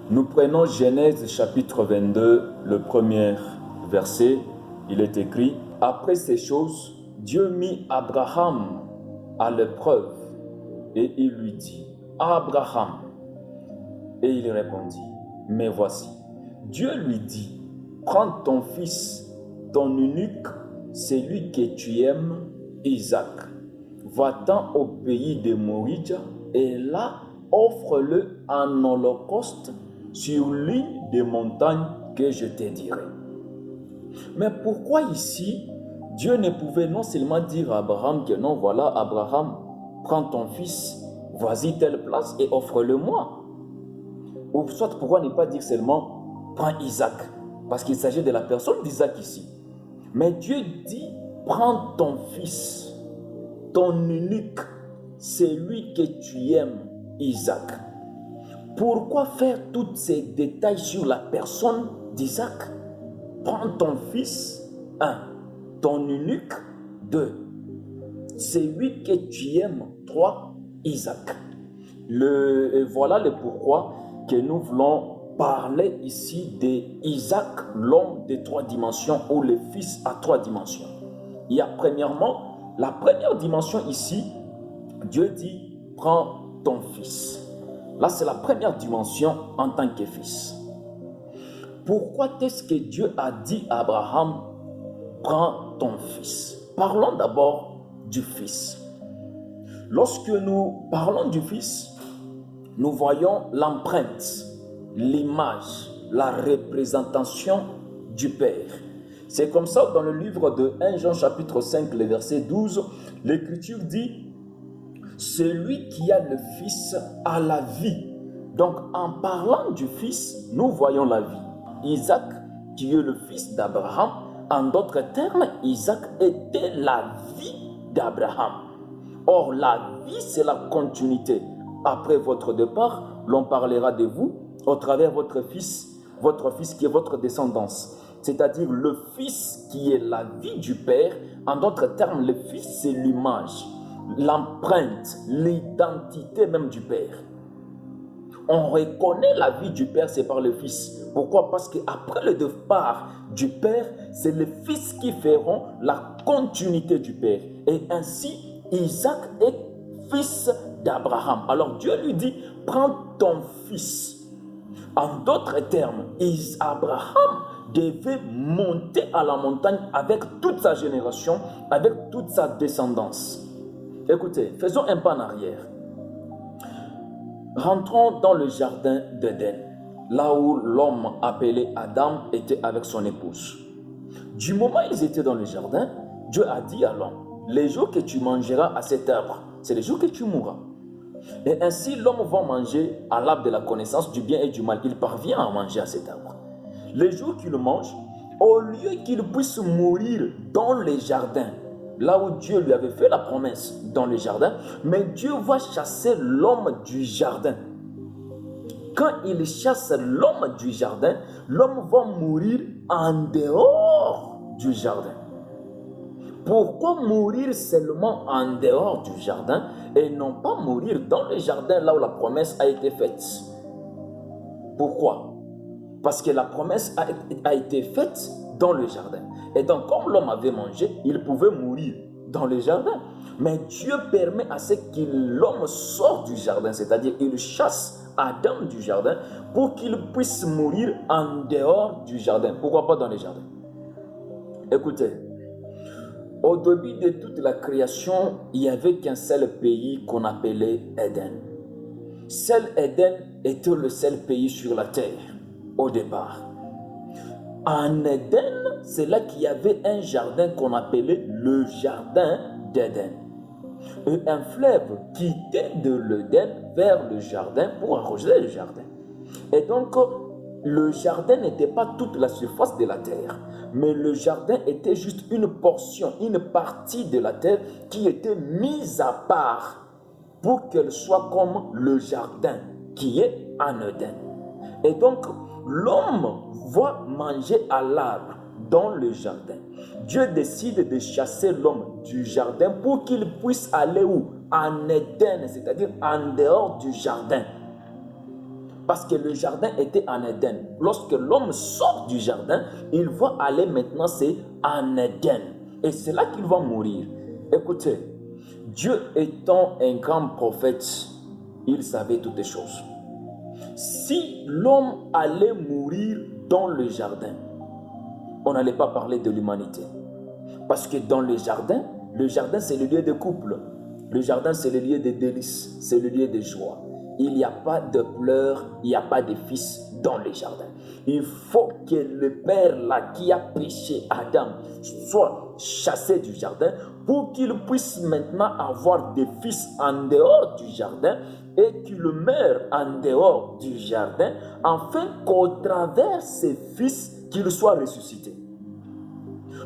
Nous prenons Genèse chapitre 22, le premier verset. Il est écrit: Après ces choses, Dieu mit Abraham à l'épreuve et il lui dit: Abraham. Et il répondit: Mais voici. Dieu lui dit: Prends ton fils, ton unique, celui que tu aimes, Isaac. Va-t'en au pays de Moria et là, offre-le en holocauste sur l'une des montagnes que je te dirai. Mais pourquoi ici, Dieu ne pouvait non seulement dire à Abraham que non, voilà, Abraham, prends ton fils, vas-y telle place et offre-le-moi. Ou soit pourquoi ne pas dire seulement, prends Isaac, parce qu'il s'agit de la personne d'Isaac ici. Mais Dieu dit, prends ton fils, ton unique, celui que tu aimes, Isaac. Pourquoi faire tous ces détails sur la personne d'Isaac? Prends ton fils, 1, ton unique, 2, celui que tu aimes, 3, Isaac. Voilà le pourquoi que nous voulons parler ici d'Isaac, l'homme de 3 dimensions ou le fils à 3 dimensions. Il y a premièrement, la première dimension ici, Dieu dit, prends ton fils. Là, c'est la première dimension en tant que fils. Pourquoi est-ce que Dieu a dit à Abraham, prends ton fils? Parlons d'abord du fils. Lorsque nous parlons du fils, nous voyons l'empreinte, l'image, la représentation du Père. C'est comme ça dans le livre de 1 Jean chapitre 5, le verset 12, l'Écriture dit: celui qui a le Fils a la vie. Donc en parlant du Fils, nous voyons la vie. Isaac, qui est le fils d'Abraham, en d'autres termes, Isaac était la vie d'Abraham. Or, la vie, c'est la continuité. Après votre départ, l'on parlera de vous au travers de votre fils qui est votre descendance. C'est-à-dire le fils qui est la vie du Père. En d'autres termes, le fils, c'est l'image, l'empreinte, l'identité même du Père. On reconnaît la vie du Père, c'est par le Fils. Pourquoi? Parce qu'après le départ du Père, c'est les Fils qui feront la continuité du Père. Et ainsi, Isaac est fils d'Abraham. Alors Dieu lui dit, prends ton fils. En d'autres termes, Abraham devait monter à la montagne avec toute sa génération, avec toute sa descendance. Écoutez, faisons un pas en arrière. Rentrons dans le jardin d'Éden, là où l'homme appelé Adam était avec son épouse. Du moment où ils étaient dans le jardin, Dieu a dit à l'homme, les jours que tu mangeras à cet arbre, c'est les jours que tu mourras. Et ainsi l'homme va manger à l'arbre de la connaissance du bien et du mal. Il parvient à manger à cet arbre. Les jours qu'il mange, au lieu qu'il puisse mourir dans les jardins, là où Dieu lui avait fait la promesse dans le jardin, mais Dieu va chasser l'homme du jardin. Quand il chasse l'homme du jardin, l'homme va mourir en dehors du jardin. Pourquoi mourir seulement en dehors du jardin et non pas mourir dans le jardin là où la promesse a été faite? Pourquoi? Parce que la promesse a été faite dans le jardin. Et donc, comme l'homme avait mangé, il pouvait mourir dans le jardin. Mais Dieu permet à ce que l'homme sorte du jardin, c'est-à-dire il chasse Adam du jardin pour qu'il puisse mourir en dehors du jardin. Pourquoi pas dans le jardin? Écoutez, au début de toute la création, il n'y avait qu'un seul pays qu'on appelait Éden. Seul Éden était le seul pays sur la terre au départ. En Éden, c'est là qu'il y avait un jardin qu'on appelait le jardin d'Éden. Et un fleuve quittait de l'Éden vers le jardin pour arroser le jardin. Et donc, le jardin n'était pas toute la surface de la terre, mais le jardin était juste une portion, une partie de la terre qui était mise à part pour qu'elle soit comme le jardin qui est en Éden. Et donc, l'homme va manger à l'arbre dans le jardin. Dieu décide de chasser l'homme du jardin pour qu'il puisse aller où? En Éden, c'est-à-dire en dehors du jardin. Parce que le jardin était en Éden. Lorsque l'homme sort du jardin, il va aller maintenant, c'est en Éden. Et c'est là qu'il va mourir. Écoutez, Dieu étant un grand prophète, il savait toutes les choses. Si l'homme allait mourir dans le jardin, on n'allait pas parler de l'humanité. Parce que dans le jardin c'est le lieu de couple. Le jardin c'est le lieu de délices, c'est le lieu de joie. Il n'y a pas de pleurs, il n'y a pas de fils dans le jardin. Il faut que le père là qui a péché Adam soit chassé du jardin pour qu'il puisse maintenant avoir des fils en dehors du jardin et qu'il meure en dehors du jardin afin qu'au travers ses fils qu'il soit ressuscité.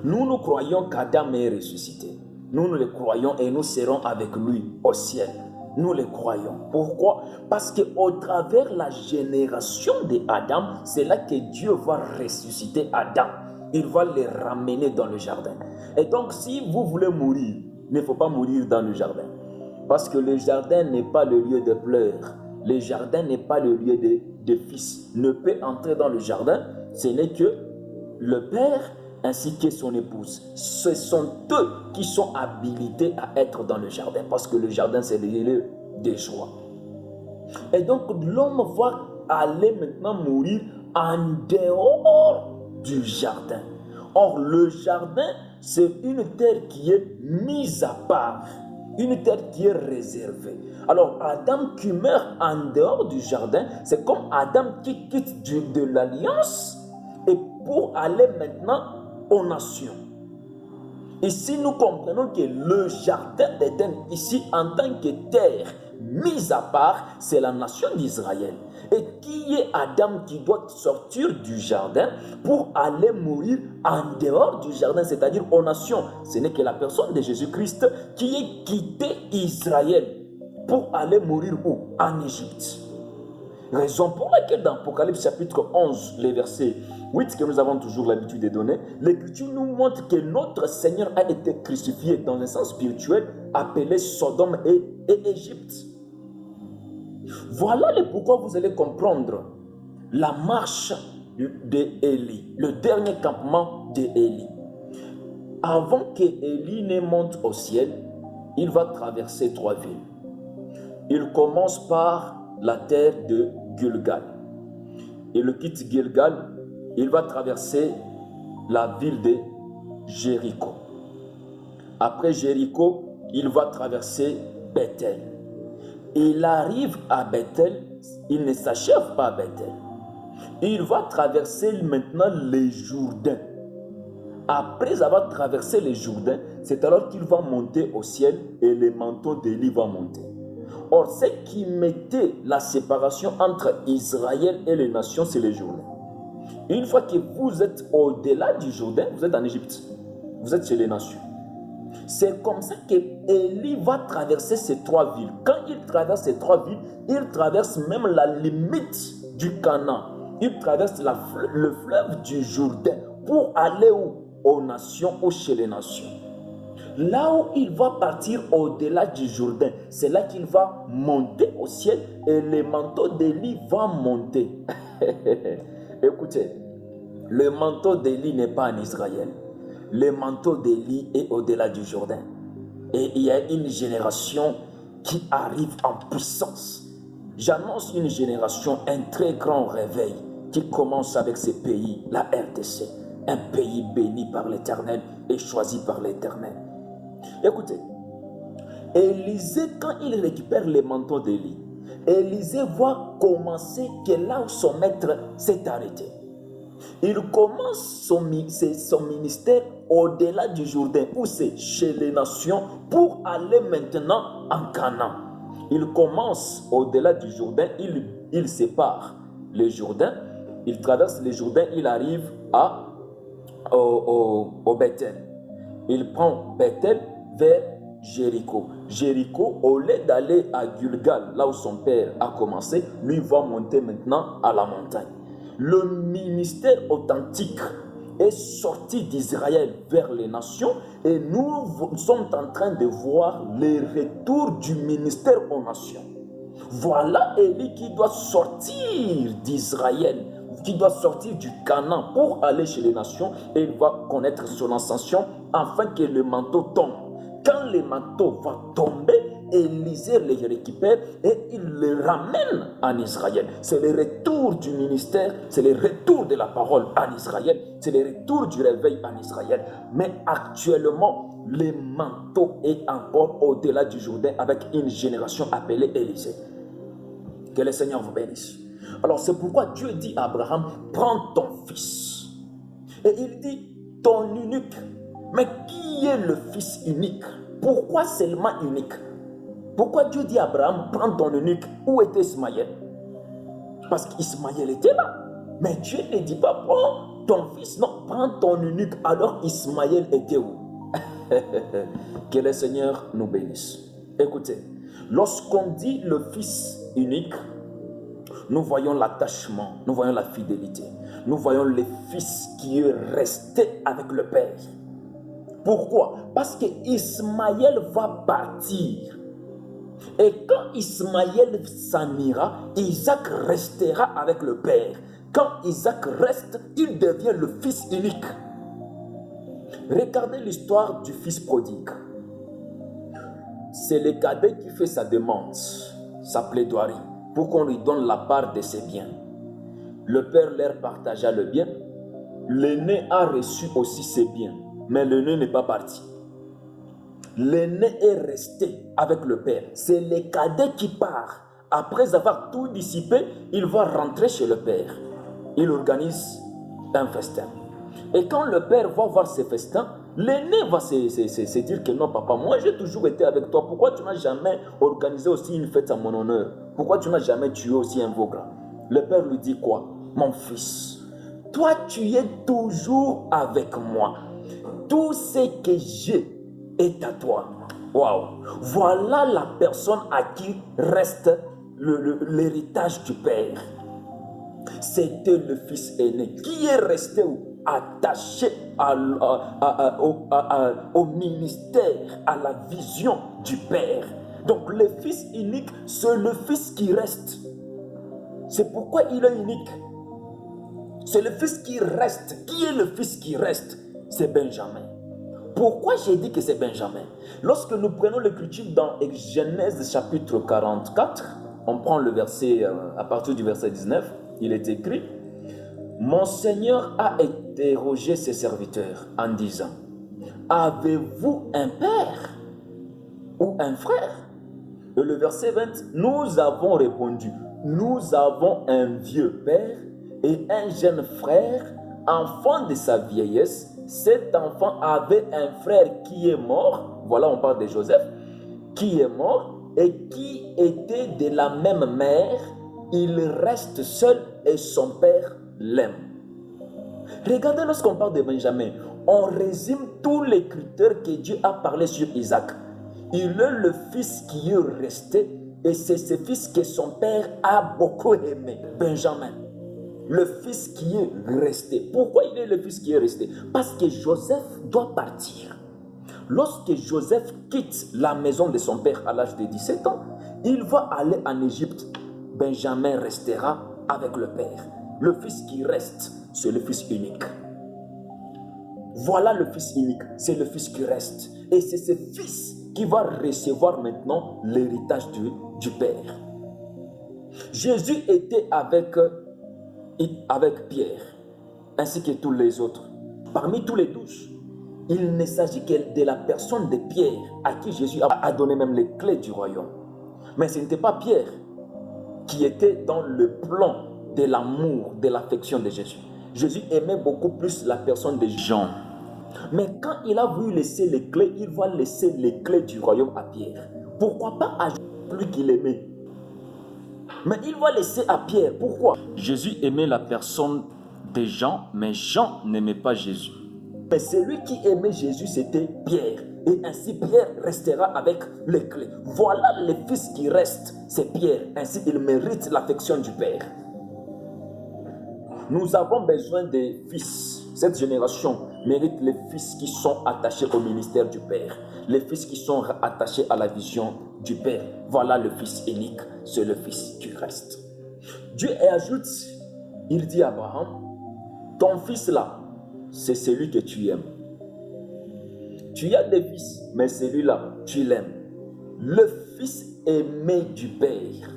Nous croyons qu'Adam est ressuscité. Nous le croyons et nous serons avec lui au ciel. Nous le croyons. Pourquoi? Parce qu'au travers la génération d'Adam, c'est là que Dieu va ressusciter Adam. Il va les ramener dans le jardin. Et donc, si vous voulez mourir, il ne faut pas mourir dans le jardin. Parce que le jardin n'est pas le lieu de pleurs. Le jardin n'est pas le lieu de fils. Ne peut entrer dans le jardin, ce n'est que le père ainsi que son épouse. Ce sont eux qui sont habilités à être dans le jardin, parce que le jardin c'est le lieu de joie. Et donc l'homme va aller maintenant mourir en dehors du jardin. Or le jardin c'est une terre qui est mise à part, une terre qui est réservée. Alors Adam qui meurt en dehors du jardin, c'est comme Adam qui quitte de l'alliance et pour aller maintenant aux nations. Ici, nous comprenons que le jardin d'Éden, ici, en tant que terre mise à part, c'est la nation d'Israël. Et qui est Adam qui doit sortir du jardin pour aller mourir en dehors du jardin, c'est-à-dire aux nations? Ce n'est que la personne de Jésus-Christ qui est quitté Israël pour aller mourir où? En Égypte. Raison pour laquelle dans Apocalypse chapitre 11, les versets 8 que nous avons toujours l'habitude de donner, l'Écriture nous montre que notre Seigneur a été crucifié dans un sens spirituel appelé Sodome et Égypte. Voilà le pourquoi vous allez comprendre la marche d'Élie, le dernier campement d'Élie. Avant qu'Élie ne monte au ciel, il va traverser 3 villes. Il commence par la terre de Gilgal. Il quitte Gilgal, il va traverser la ville de Jéricho. Après Jéricho, il va traverser Bethel. Il arrive à Bethel, il ne s'achève pas à Bethel. Il va traverser maintenant les Jourdains. Après avoir traversé les Jourdains, c'est alors qu'il va monter au ciel et le manteau d'Élie va monter. Or, ce qui mettait la séparation entre Israël et les nations, c'est les Jourdains. Une fois que vous êtes au-delà du Jourdain, vous êtes en Égypte. Vous êtes chez les nations. C'est comme ça qu'Élie va traverser ces 3 villes. Quand il traverse ces 3 villes, il traverse même la limite du Canaan. Il traverse le fleuve du Jourdain pour aller où? Aux nations ou chez les nations. Là où il va partir au-delà du Jourdain, c'est là qu'il va monter au ciel et le manteau d'Élie va monter. Écoutez, le manteau d'Élie n'est pas en Israël. Le manteau d'Élie est au-delà du Jourdain. Et il y a une génération qui arrive en puissance. J'annonce une génération, un très grand réveil qui commence avec ce pays, la RDC. Un pays béni par l'Éternel et choisi par l'Éternel. Écoutez, Élisée, quand il récupère les manteaux d'Élie, Élisée voit commencer que là où son maître s'est arrêté. Il commence son ministère au-delà du Jourdain, où c'est chez les nations, pour aller maintenant en Canaan. Il commence au-delà du Jourdain, il sépare le Jourdain, il traverse le Jourdain, il arrive au Bethel. Il prend Bethel vers Jéricho. Jéricho, au lieu d'aller à Gilgal, là où son père a commencé, lui va monter maintenant à la montagne. Le ministère authentique est sorti d'Israël vers les nations et nous sommes en train de voir le retour du ministère aux nations. Voilà Élie qui doit sortir d'Israël, qui doit sortir du Canaan pour aller chez les nations, et il va connaître son ascension afin que le manteau tombe. Quand le manteau va tomber, Élisée les récupère et il les ramène en Israël. C'est le retour du ministère, c'est le retour de la parole en Israël, c'est le retour du réveil en Israël. Mais actuellement, le manteau est encore au-delà du Jourdain avec une génération appelée Élisée. Que le Seigneur vous bénisse. Alors c'est pourquoi Dieu dit à Abraham, prends ton fils. Et il dit, ton unique. Mais qui est le fils unique? Pourquoi seulement unique? Pourquoi Dieu dit à Abraham, prends ton unique? Où était Ismaël? Parce qu'Ismaël était là. Mais Dieu ne dit pas, prends ton fils. Non, prends ton unique. Alors Ismaël était où? Que le Seigneur nous bénisse. Écoutez, lorsqu'on dit le fils unique, nous voyons l'attachement, nous voyons la fidélité, nous voyons le fils qui est resté avec le Père. Pourquoi? Parce que Ismaël va partir. Et quand Ismaël s'en ira, Isaac restera avec le Père. Quand Isaac reste, il devient le fils unique. Regardez l'histoire du fils prodigue. C'est le cadet qui fait sa demande, sa plaidoirie, pour qu'on lui donne la part de ses biens. Le père leur partagea le bien. L'aîné a reçu aussi ses biens, mais l'aîné n'est pas parti. L'aîné est resté avec le père. C'est le cadet qui part. Après avoir tout dissipé, il va rentrer chez le père. Il organise un festin. Et quand le père va voir ce festin, l'aîné va se dire que non, papa, moi j'ai toujours été avec toi. Pourquoi tu n'as jamais organisé aussi une fête à mon honneur? Pourquoi tu n'as jamais tué aussi un veau gras? Le père lui dit quoi? Mon fils, toi tu es toujours avec moi. Tout ce que j'ai est à toi. Waouh! Voilà la personne à qui reste l'héritage du père. C'était le fils aîné qui est resté attaché au ministère, à la vision du père. Donc le fils unique, c'est le fils qui reste. C'est pourquoi il est unique. C'est le fils qui reste. Qui est le fils qui reste? C'est Benjamin. Pourquoi j'ai dit que c'est Benjamin? Lorsque nous prenons l'écriture dans Genèse chapitre 44, on prend le verset, à partir du verset 19, il est écrit, mon Seigneur a interrogé ses serviteurs en disant, avez-vous un père ou un frère? Et le verset 20, nous avons répondu, nous avons un vieux père et un jeune frère, enfant de sa vieillesse. Cet enfant avait un frère qui est mort, voilà on parle de Joseph, qui est mort et qui était de la même mère. Il reste seul et son père l'aime. Regardez, lorsqu'on parle de Benjamin, on résume tous les critères que Dieu a parlé sur Isaac. Il est le fils qui est resté et c'est ce fils que son père a beaucoup aimé, Benjamin. Le fils qui est resté. Pourquoi il est le fils qui est resté? Parce que Joseph doit partir. Lorsque Joseph quitte la maison de son père à l'âge de 17 ans, il va aller en Égypte. Benjamin restera avec le père. Le fils qui reste, c'est le fils unique. Voilà le fils unique, c'est le fils qui reste. Et c'est ce fils qui va recevoir maintenant l'héritage du père. Jésus était avec Pierre, ainsi que tous les autres. Parmi tous les 12, il ne s'agit que de la personne de Pierre, à qui Jésus a donné même les clés du royaume. Mais ce n'était pas Pierre qui était dans le plan de l'amour, de l'affection de Jésus. Jésus aimait beaucoup plus la personne de Jean. Mais quand il a voulu laisser les clés, il va laisser les clés du royaume à Pierre. Pourquoi pas à Jésus, plus qu'il aimait? Mais il va laisser à Pierre. Pourquoi? Jésus aimait la personne de Jean, mais Jean n'aimait pas Jésus. Mais celui qui aimait Jésus, c'était Pierre. Et ainsi Pierre restera avec les clés. Voilà le fils qui reste, c'est Pierre. Ainsi il mérite l'affection du Père. Nous avons besoin des fils. Cette génération mérite les fils qui sont attachés au ministère du Père. Les fils qui sont attachés à la vision du Père. Voilà le Fils unique, c'est le Fils qui reste. Dieu ajoute, il dit à Abraham, ton fils là, c'est celui que tu aimes. Tu as des fils, mais celui-là, tu l'aimes. Le Fils aimé du Père,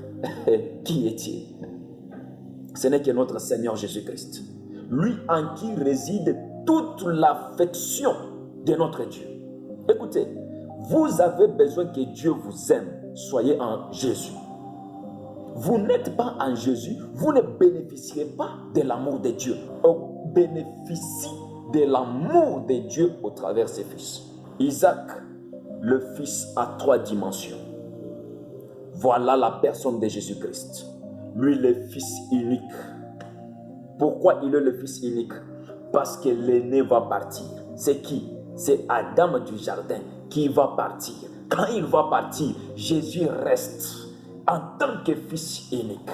qui est-il? Ce n'est que notre Seigneur Jésus-Christ. Lui en qui réside toute l'affection de notre Dieu. Écoutez, vous avez besoin que Dieu vous aime. Soyez en Jésus. Vous n'êtes pas en Jésus, vous ne bénéficierez pas de l'amour de Dieu. On bénéficie de l'amour de Dieu au travers de ses fils. Isaac, le fils à 3 dimensions. Voilà la personne de Jésus-Christ. Lui, le fils unique. Pourquoi il est le fils unique? Parce que l'aîné va partir. C'est qui? C'est Adam du jardin qui va partir. Quand il va partir, Jésus reste en tant que fils unique.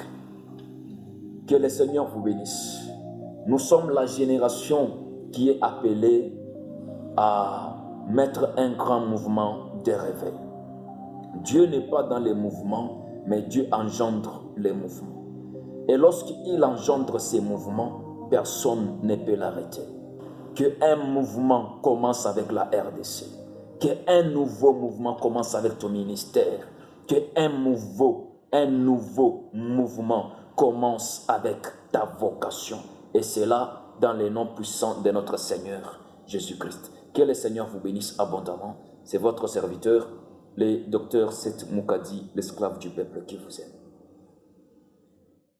Que le Seigneur vous bénisse. Nous sommes la génération qui est appelée à mettre un grand mouvement de réveil. Dieu n'est pas dans les mouvements, mais Dieu engendre les mouvements. Et lorsqu'il engendre ces mouvements, personne ne peut l'arrêter. Qu'un mouvement commence avec la RDC. Qu'un nouveau mouvement commence avec ton ministère. Qu'un nouveau mouvement commence avec ta vocation. Et c'est là, dans les noms puissants de notre Seigneur Jésus-Christ. Que le Seigneur vous bénisse abondamment. C'est votre serviteur, le docteur Seth Moukadi, l'esclave du peuple qui vous aime.